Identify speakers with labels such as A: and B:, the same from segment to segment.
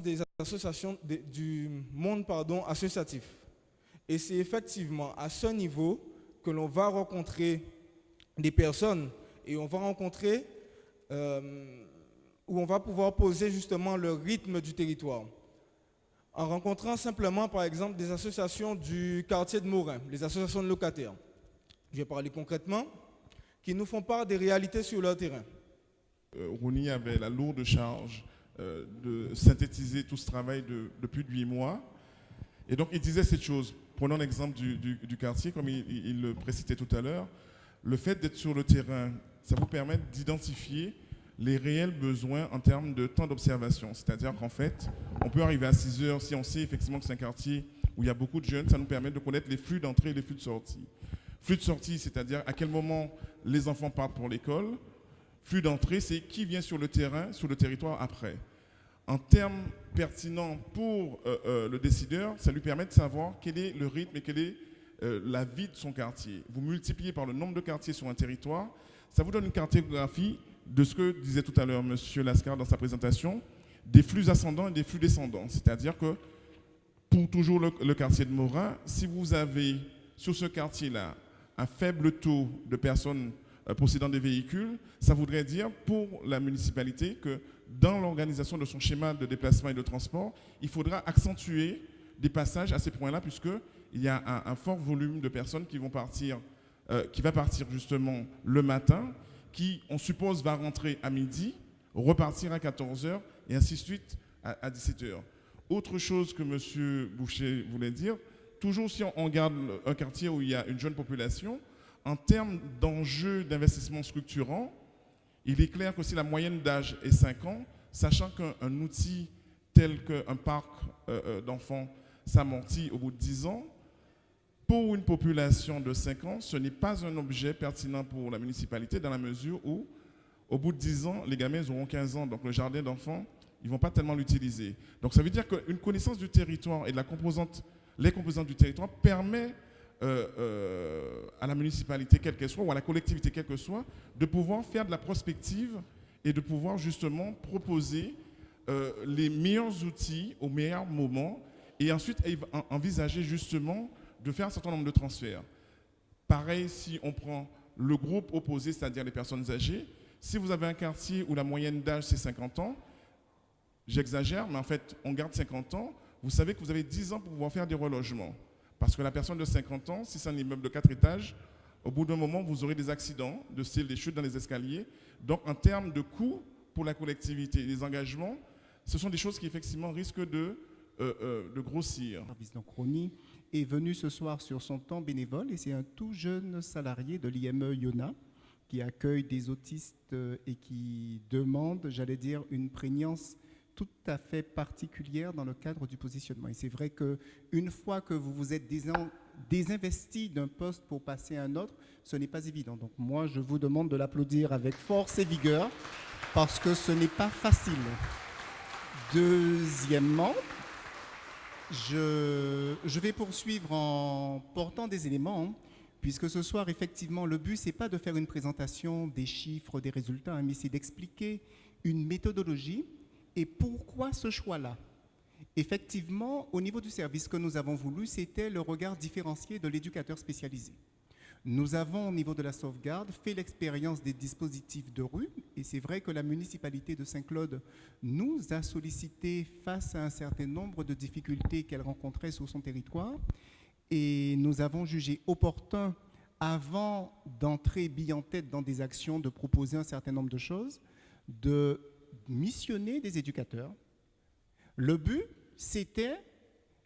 A: des associations du monde associatif. Et c'est effectivement à ce niveau que l'on va rencontrer des personnes et on va rencontrer où on va pouvoir poser justement le rythme du territoire. En rencontrant simplement, par exemple, des associations du quartier de Morin, les associations de locataires. Je vais parler concrètement, qui nous font part des réalités sur leur terrain.
B: Rouni avait la lourde charge de synthétiser tout ce travail de plus de 8 mois. Et donc, il disait cette chose. Prenons l'exemple du quartier, comme il le précitait tout à l'heure. Le fait d'être sur le terrain, ça vous permet d'identifier les réels besoins en termes de temps d'observation. C'est-à-dire qu'en fait, on peut arriver à 6 heures, si on sait effectivement que c'est un quartier où il y a beaucoup de jeunes, ça nous permet de connaître les flux d'entrée et les flux de sortie. Flux de sortie, c'est-à-dire à quel moment les enfants partent pour l'école. Flux d'entrée, c'est qui vient sur le terrain, sur le territoire après. En termes pertinents pour le décideur, ça lui permet de savoir quel est le rythme et quelle est la vie de son quartier. Vous multipliez par le nombre de quartiers sur un territoire, ça vous donne une cartographie de ce que disait tout à l'heure M. Lascar dans sa présentation, des flux ascendants et des flux descendants. C'est-à-dire que pour toujours le quartier de Morin, si vous avez sur ce quartier-là un faible taux de personnes possédant des véhicules, ça voudrait dire pour la municipalité que dans l'organisation de son schéma de déplacement et de transport, il faudra accentuer des passages à ces points-là, puisqu'il y a un fort volume de personnes qui vont partir, qui va partir justement le matin, qui, on suppose, va rentrer à midi, repartir à 14 heures, et ainsi de suite à 17 heures. Autre chose que M. Boucher voulait dire, toujours si on garde un quartier où il y a une jeune population, en termes d'enjeux d'investissement structurant, il est clair que si la moyenne d'âge est 5 ans, sachant qu'un outil tel qu'un parc d'enfants s'amortit au bout de 10 ans, pour une population de 5 ans, ce n'est pas un objet pertinent pour la municipalité dans la mesure où, au bout de 10 ans, les gamins auront 15 ans, donc le jardin d'enfants, ils ne vont pas tellement l'utiliser. Donc ça veut dire qu'une connaissance du territoire et de les composantes du territoire permet à la municipalité, quelle qu'elle soit, ou à la collectivité, quelle que soit, de pouvoir faire de la prospective et de pouvoir justement proposer les meilleurs outils au meilleur moment et ensuite envisager justement de faire un certain nombre de transferts. Pareil si on prend le groupe opposé, c'est-à-dire les personnes âgées, si vous avez un quartier où la moyenne d'âge c'est 50 ans, j'exagère, mais en fait on garde 50 ans, vous savez que vous avez 10 ans pour pouvoir faire des relogements. Parce que la personne de 50 ans, si c'est un immeuble de 4 étages, au bout d'un moment, vous aurez des accidents, de style des chutes dans les escaliers. Donc, en termes de coûts pour la collectivité et les engagements, ce sont des choses qui, effectivement, risquent de grossir.
C: Donc, Rony est venu ce soir sur son temps bénévole et c'est un tout jeune salarié de l'IME Yona qui accueille des autistes et qui demande, j'allais dire, une prégnance tout à fait particulière dans le cadre du positionnement. Et c'est vrai qu'une fois que vous vous êtes désinvesti d'un poste pour passer à un autre, ce n'est pas évident. Donc moi, je vous demande de l'applaudir avec force et vigueur parce que ce n'est pas facile. Deuxièmement, je vais poursuivre en portant des éléments, puisque ce soir, effectivement, le but, ce n'est pas de faire une présentation des chiffres, des résultats, mais c'est d'expliquer une méthodologie. Et pourquoi ce choix-là? Effectivement, au niveau du service, ce que nous avons voulu, c'était le regard différencié de l'éducateur spécialisé. Nous avons, au niveau de la sauvegarde, fait l'expérience des dispositifs de rue. Et c'est vrai que la municipalité de Saint-Claude nous a sollicité face à un certain nombre de difficultés qu'elle rencontrait sur son territoire. Et nous avons jugé opportun, avant d'entrer bille en tête dans des actions, de proposer un certain nombre de choses, de missionner des éducateurs. Le but, c'était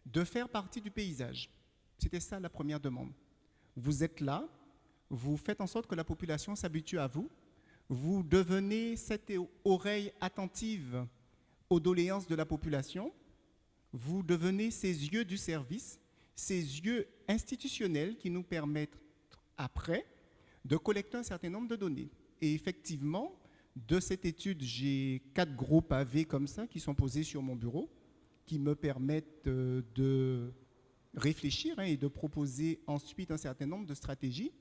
C: de faire partie du paysage. C'était ça la première demande. Vous êtes là, vous faites en sorte que la population s'habitue à vous, vous devenez cette oreille attentive aux doléances de la population, vous devenez ces yeux du service, ces yeux institutionnels qui nous permettent après de collecter un certain nombre de données. Et effectivement, de cette étude, j'ai 4 gros pavés comme ça qui sont posés sur mon bureau, qui me permettent de réfléchir et de proposer ensuite un certain nombre de stratégies,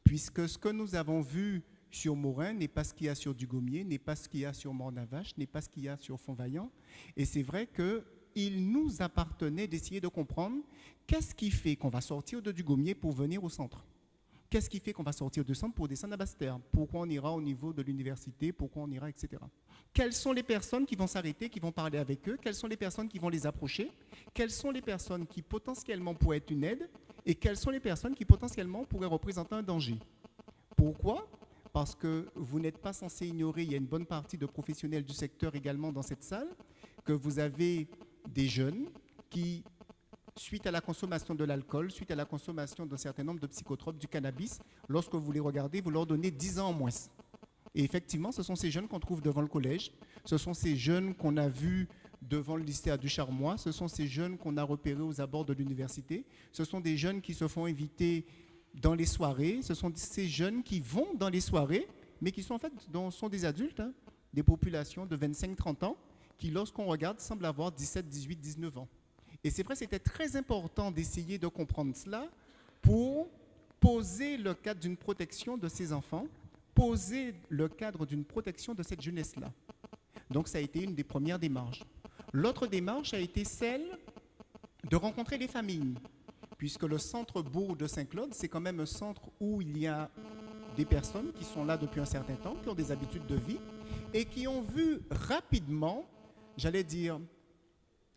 C: puisque ce que nous avons vu sur Morin n'est pas ce qu'il y a sur Dugommier, n'est pas ce qu'il y a sur Morne-la-Vache, n'est pas ce qu'il y a sur Font-Vaillant. Et c'est vrai qu'il nous appartenait d'essayer de comprendre qu'est-ce qui fait qu'on va sortir de Dugommier pour venir au centre. Qu'est-ce qui fait qu'on va sortir du centre pour descendre à Basse-Terre? Pourquoi on ira au niveau de l'université? Pourquoi on ira, etc. Quelles sont les personnes qui vont s'arrêter, qui vont parler avec eux? Quelles sont les personnes qui vont les approcher? Quelles sont les personnes qui potentiellement pourraient être une aide? Et quelles sont les personnes qui potentiellement pourraient représenter un danger? Pourquoi? Parce que vous n'êtes pas censé ignorer, il y a une bonne partie de professionnels du secteur également dans cette salle, que vous avez des jeunes qui, suite à la consommation de l'alcool, suite à la consommation d'un certain nombre de psychotropes, du cannabis, lorsque vous les regardez, vous leur donnez 10 ans en moins. Et effectivement, ce sont ces jeunes qu'on trouve devant le collège, ce sont ces jeunes qu'on a vus devant le lycée à Ducharmois, ce sont ces jeunes qu'on a repérés aux abords de l'université, ce sont des jeunes qui se font inviter dans les soirées, ce sont ces jeunes qui vont dans les soirées, mais qui sont en fait sont des adultes, hein, des populations de 25-30 ans, qui lorsqu'on regarde semblent avoir 17, 18, 19 ans. Et c'est vrai, c'était très important d'essayer de comprendre cela pour poser le cadre d'une protection de ces enfants, poser le cadre d'une protection de cette jeunesse-là. Donc ça a été une des premières démarches. L'autre démarche a été celle de rencontrer les familles, puisque le centre-bourg de Saint-Claude, c'est quand même un centre où il y a des personnes qui sont là depuis un certain temps, qui ont des habitudes de vie, et qui ont vu rapidement, j'allais dire,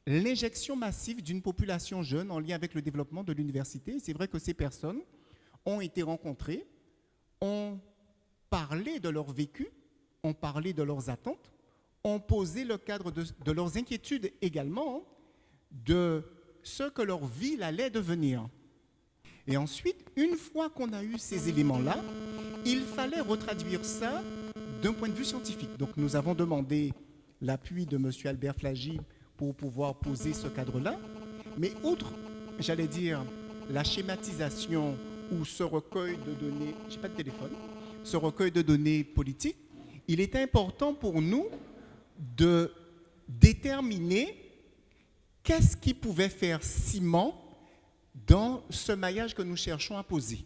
C: l'injection massive d'une population jeune en lien avec le développement de l'université. C'est vrai que ces personnes ont été rencontrées, ont parlé de leur vécu, ont parlé de leurs attentes, ont posé le cadre de leurs inquiétudes également, de ce que leur ville allait devenir. Et ensuite, une fois qu'on a eu ces éléments-là, il fallait retraduire ça d'un point de vue scientifique. Donc nous avons demandé l'appui de M. Albert Flagy pour pouvoir poser ce cadre-là. Mais outre, j'allais dire, la schématisation ou ce recueil de données, je n'ai pas de téléphone, ce recueil de données politiques, il est important pour nous de déterminer qu'est-ce qui pouvait faire ciment dans ce maillage que nous cherchons à poser.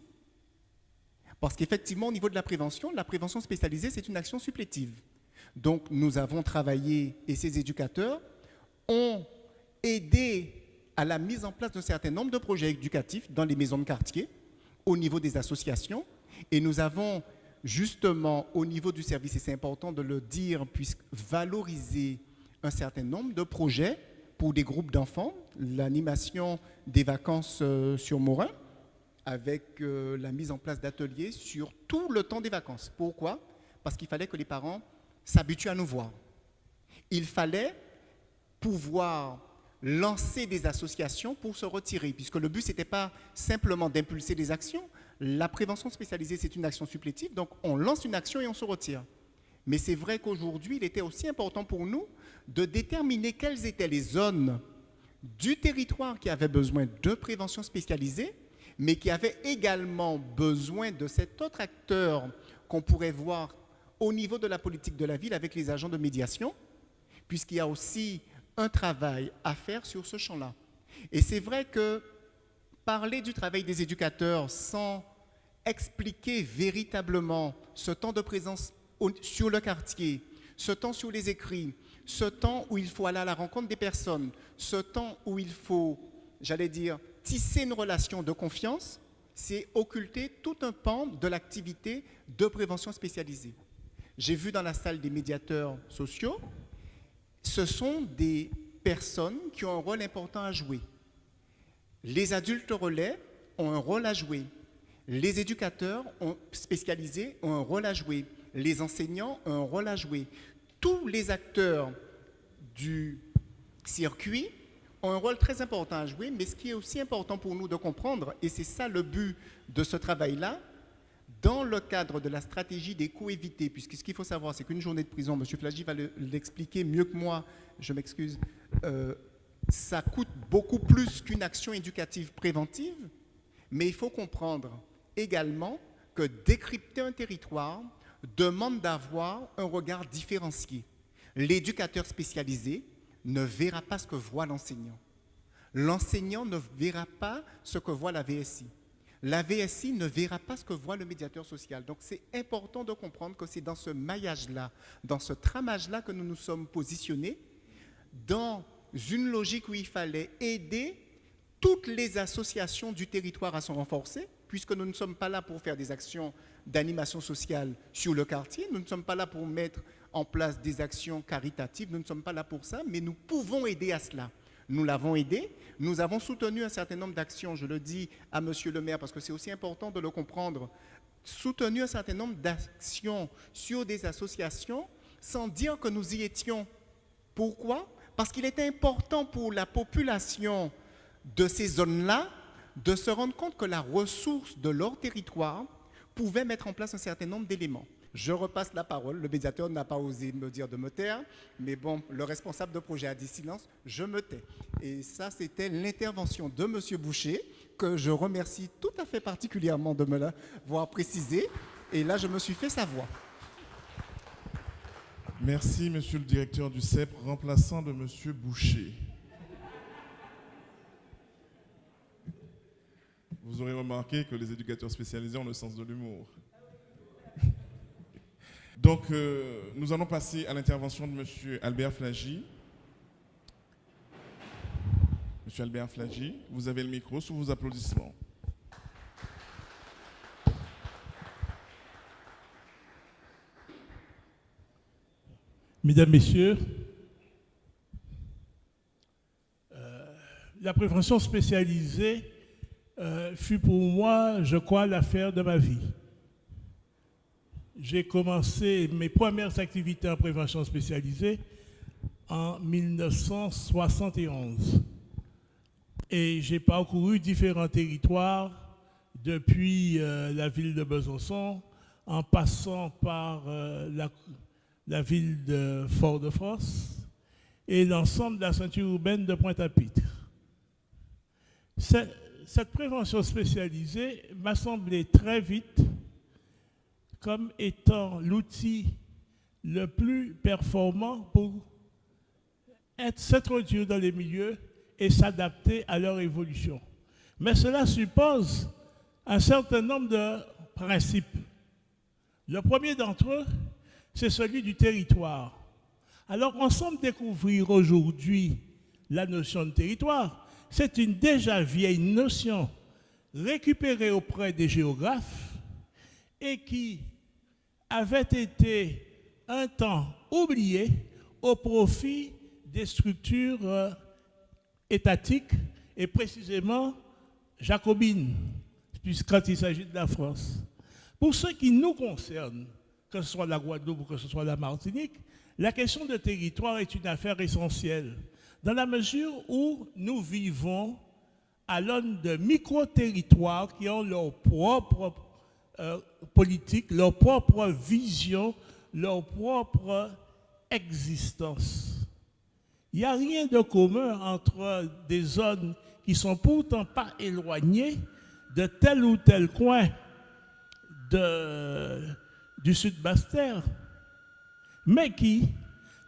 C: Parce qu'effectivement, au niveau de la prévention spécialisée, c'est une action supplétive. Donc, nous avons travaillé, et ces éducateurs ont aidé à la mise en place d'un certain nombre de projets éducatifs dans les maisons de quartier, au niveau des associations, et nous avons justement, au niveau du service, et c'est important de le dire, puisque valoriser un certain nombre de projets pour des groupes d'enfants, l'animation des vacances sur Morin, avec la mise en place d'ateliers sur tout le temps des vacances. Pourquoi? Parce qu'il fallait que les parents s'habituent à nous voir. Il fallait pouvoir lancer des associations pour se retirer, puisque le but, ce n'était pas simplement d'impulser des actions. La prévention spécialisée, c'est une action supplétive, donc on lance une action et on se retire. Mais c'est vrai qu'aujourd'hui, il était aussi important pour nous de déterminer quelles étaient les zones du territoire qui avaient besoin de prévention spécialisée, mais qui avaient également besoin de cet autre acteur qu'on pourrait voir au niveau de la politique de la ville avec les agents de médiation, puisqu'il y a aussi un travail à faire sur ce champ-là. Et c'est vrai que parler du travail des éducateurs sans expliquer véritablement ce temps de présence sur le quartier, ce temps sur les écrits, ce temps où il faut aller à la rencontre des personnes, ce temps où il faut, j'allais dire, tisser une relation de confiance, c'est occulter tout un pan de l'activité de prévention spécialisée. J'ai vu dans la salle des médiateurs sociaux, ce sont des personnes qui ont un rôle important à jouer. Les adultes relais ont un rôle à jouer. Les éducateurs spécialisés ont un rôle à jouer. Les enseignants ont un rôle à jouer. Tous les acteurs du circuit ont un rôle très important à jouer, mais ce qui est aussi important pour nous de comprendre, et c'est ça le but de ce travail-là, dans le cadre de la stratégie des coûts évités, puisque ce qu'il faut savoir, c'est qu'une journée de prison, M. Flagy va l'expliquer mieux que moi, je m'excuse, ça coûte beaucoup plus qu'une action éducative préventive, mais il faut comprendre également que décrypter un territoire demande d'avoir un regard différencié. L'éducateur spécialisé ne verra pas ce que voit l'enseignant. L'enseignant ne verra pas ce que voit la VSI. La VSI ne verra pas ce que voit le médiateur social. Donc c'est important de comprendre que c'est dans ce maillage-là, dans ce tramage-là que nous nous sommes positionnés, dans une logique où il fallait aider toutes les associations du territoire à se renforcer, puisque nous ne sommes pas là pour faire des actions d'animation sociale sur le quartier, nous ne sommes pas là pour mettre en place des actions caritatives, nous ne sommes pas là pour ça, mais nous pouvons aider à cela. Nous l'avons aidé, nous avons soutenu un certain nombre d'actions, je le dis à monsieur le maire parce que c'est aussi important de le comprendre, soutenu un certain nombre d'actions sur des associations sans dire que nous y étions. Pourquoi ? Parce qu'il est important pour la population de ces zones-là de se rendre compte que la ressource de leur territoire pouvait mettre en place un certain nombre d'éléments. Je repasse la parole. Le médiateur n'a pas osé me dire de me taire, mais bon, le responsable de projet a dit silence, je me tais. Et ça, c'était l'intervention de M. Boucher, que je remercie tout à fait particulièrement de me l'avoir précisé. Et là, je me suis fait sa voix.
B: Merci, monsieur le directeur du CEP, remplaçant de monsieur Boucher. Vous aurez remarqué que les éducateurs spécialisés ont le sens de l'humour. Donc, nous allons passer à l'intervention de monsieur Albert Flagy. Monsieur Albert Flagy, vous avez le micro sous vos applaudissements.
D: Mesdames, Messieurs, la prévention spécialisée fut pour moi, je crois, l'affaire de ma vie. J'ai commencé mes premières activités en prévention spécialisée en 1971. Et j'ai parcouru différents territoires depuis la ville de Besançon, en passant par la ville de Fort-de-France et l'ensemble de la ceinture urbaine de Pointe-à-Pitre. Cette prévention spécialisée m'a semblé très vite comme étant l'outil le plus performant pour s'introduire dans les milieux et s'adapter à leur évolution. Mais cela suppose un certain nombre de principes. Le premier d'entre eux, c'est celui du territoire. Alors, on semble découvrir aujourd'hui la notion de territoire. C'est une déjà vieille notion récupérée auprès des géographes et qui avait été un temps oubliée au profit des structures étatiques et précisément jacobines, puisque quand il s'agit de la France. Pour ce qui nous concerne, que ce soit la Guadeloupe ou que ce soit la Martinique, la question de territoire est une affaire essentielle, dans la mesure où nous vivons à l'aune de micro-territoires qui ont leur propre politique, leur propre vision, leur propre existence. Il n'y a rien de commun entre des zones qui sont pourtant pas éloignées de tel ou tel coin du sud Basse-Terre, mais qui,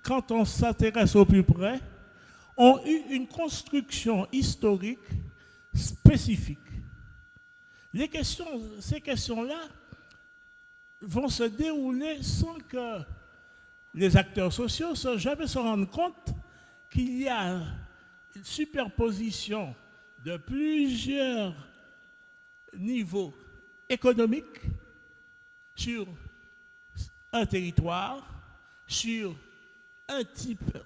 D: quand on s'intéresse au plus près, ont eu une construction historique spécifique. Ces questions-là vont se dérouler sans que les acteurs sociaux jamais se rendent compte qu'il y a une superposition de plusieurs niveaux économiques sur un territoire, sur un type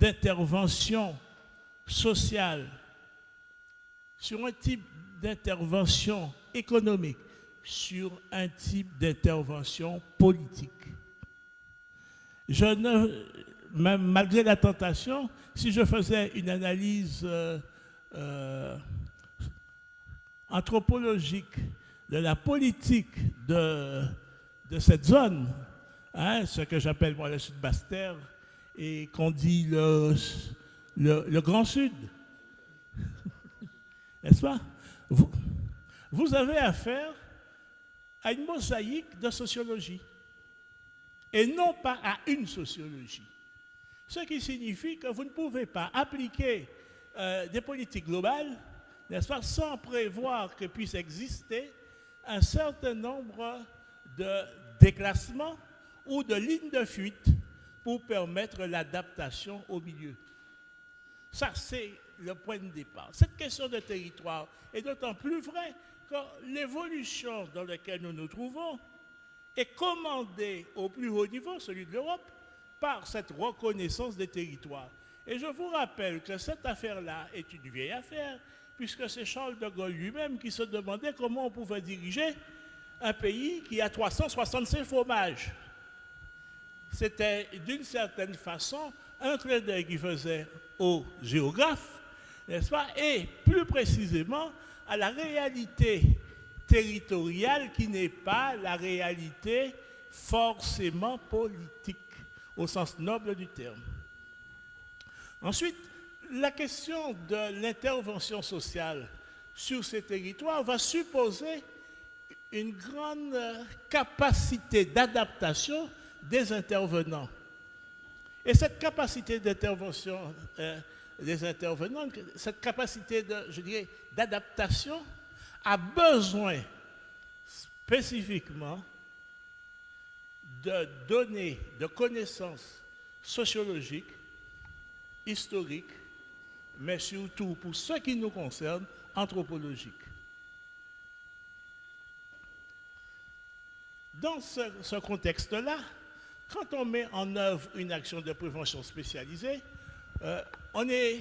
D: d'intervention sociale, sur un type d'intervention économique, sur un type d'intervention politique. Même malgré la tentation, si je faisais une analyse anthropologique de la politique de cette zone, ce que j'appelle moi le Sud Basse-Terre, et qu'on dit le Grand Sud, n'est-ce pas? Vous avez affaire à une mosaïque de sociologie, et non pas à une sociologie. Ce qui signifie que vous ne pouvez pas appliquer des politiques globales n'est-ce pas, sans prévoir que puisse exister un certain nombre de déclassements ou de lignes de fuite pour permettre l'adaptation au milieu. Ça, c'est le point de départ. Cette question de territoire est d'autant plus vraie que l'évolution dans laquelle nous nous trouvons est commandée au plus haut niveau, celui de l'Europe, par cette reconnaissance des territoires. Et je vous rappelle que cette affaire-là est une vieille affaire, puisque c'est Charles de Gaulle lui-même qui se demandait comment on pouvait diriger un pays qui a 365 fromages. C'était d'une certaine façon un clin d'œil qu'il faisait aux géographes, n'est-ce pas, et plus précisément à la réalité territoriale qui n'est pas la réalité forcément politique, au sens noble du terme. Ensuite, la question de l'intervention sociale sur ces territoires va supposer une grande capacité d'adaptation des intervenants. Et cette capacité d'intervention des intervenants, cette capacité d'adaptation a besoin spécifiquement de données, de connaissances sociologiques, historiques, mais surtout, pour ce qui nous concerne, anthropologiques. Dans ce contexte-là, quand on met en œuvre une action de prévention spécialisée, on est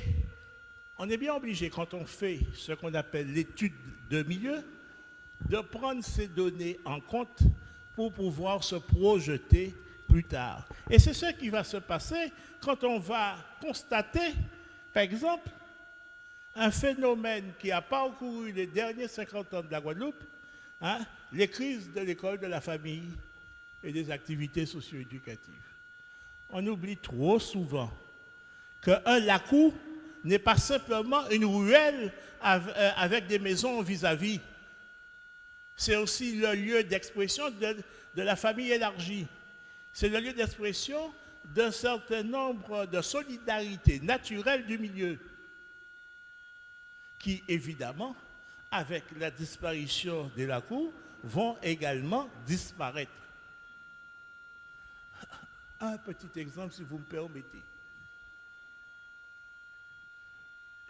D: bien obligé, quand on fait ce qu'on appelle l'étude de milieu, de prendre ces données en compte pour pouvoir se projeter plus tard. Et c'est ce qui va se passer quand on va constater, par exemple, un phénomène qui a parcouru les derniers 50 ans de la Guadeloupe, les crises de l'école, de la famille et des activités socio-éducatives. On oublie trop souvent qu'un lacou n'est pas simplement une ruelle avec des maisons vis-à-vis. C'est aussi le lieu d'expression de la famille élargie. C'est le lieu d'expression d'un certain nombre de solidarités naturelles du milieu qui, évidemment, avec la disparition des lacous, vont également disparaître. Un petit exemple, si vous me permettez.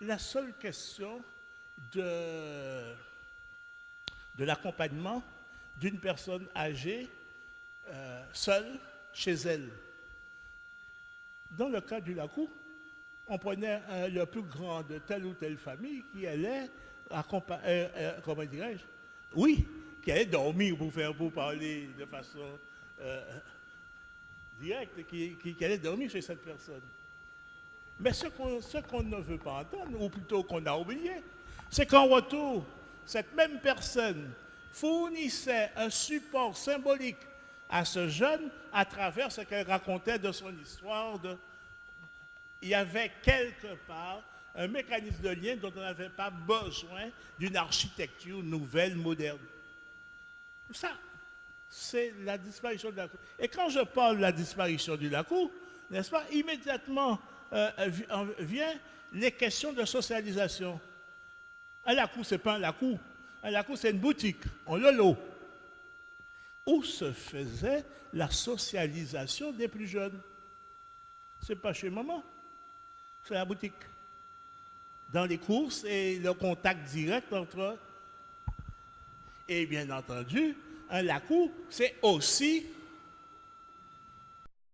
D: La seule question de l'accompagnement d'une personne âgée seule chez elle. Dans le cas du lacou, on prenait le plus grand de telle ou telle famille qui allait comment dirais-je? Oui, qui allait dormir pour parler de façon directe, qui allait dormir chez cette personne. Mais ce qu'on ne veut pas entendre, ou plutôt qu'on a oublié, c'est qu'en retour, cette même personne fournissait un support symbolique à ce jeune à travers ce qu'elle racontait de son histoire. Il y avait quelque part un mécanisme de lien dont on n'avait pas besoin d'une architecture nouvelle, moderne. Ça, c'est la disparition de lacou. Et quand je parle de la disparition du lacou, n'est-ce pas, immédiatement vient les questions de socialisation. Un lacou, ce n'est pas un lacou. Un lacou, c'est une boutique, on le loue. Où se faisait la socialisation des plus jeunes? Ce n'est pas chez maman, c'est la boutique. Dans les courses et le contact direct entre eux. Et bien entendu, un lacou, c'est aussi